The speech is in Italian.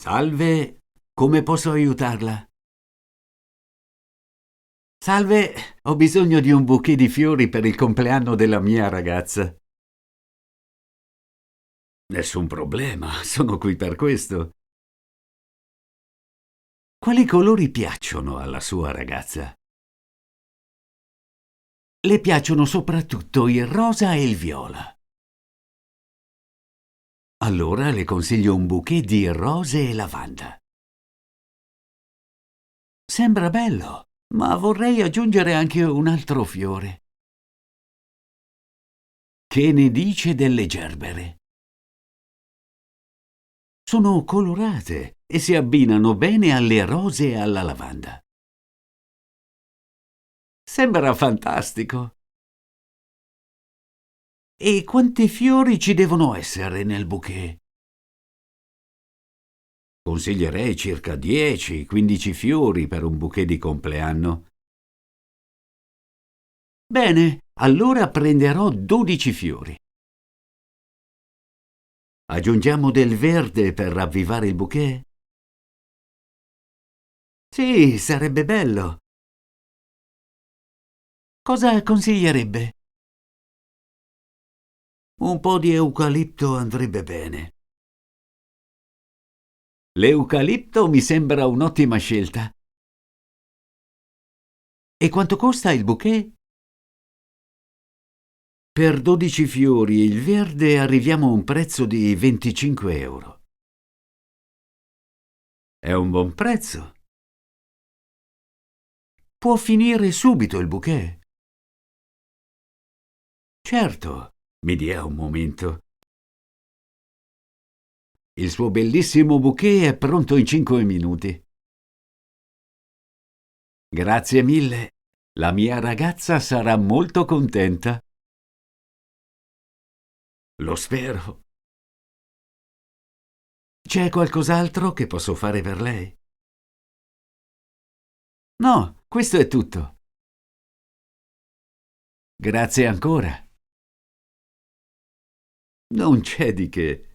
Salve, come posso aiutarla? Salve, ho bisogno di un bouquet di fiori per il compleanno della mia ragazza. Nessun problema, sono qui per questo. Quali colori piacciono alla sua ragazza? Le piacciono soprattutto il rosa e il viola. Allora le consiglio un bouquet di rose e lavanda. Sembra bello, ma vorrei aggiungere anche un altro fiore. Che ne dice delle gerbere? Sono colorate e si abbinano bene alle rose e alla lavanda. Sembra fantastico. E quanti fiori ci devono essere nel bouquet? Consiglierei circa 10-15 fiori per un bouquet di compleanno. Bene, allora prenderò 12 fiori. Aggiungiamo del verde per ravvivare il bouquet? Sì, sarebbe bello. Cosa consiglierebbe? Un po' di eucalipto andrebbe bene. L'eucalipto mi sembra un'ottima scelta. E quanto costa il bouquet? Per 12 fiori e il verde arriviamo a un prezzo di 25 €. È un buon prezzo. Può finire subito il bouquet? Certo, mi dia un momento. Il suo bellissimo bouquet è pronto in 5 minuti. Grazie mille. La mia ragazza sarà molto contenta. Lo spero. C'è qualcos'altro che posso fare per lei? No, questo è tutto. Grazie ancora. Non c'è di che.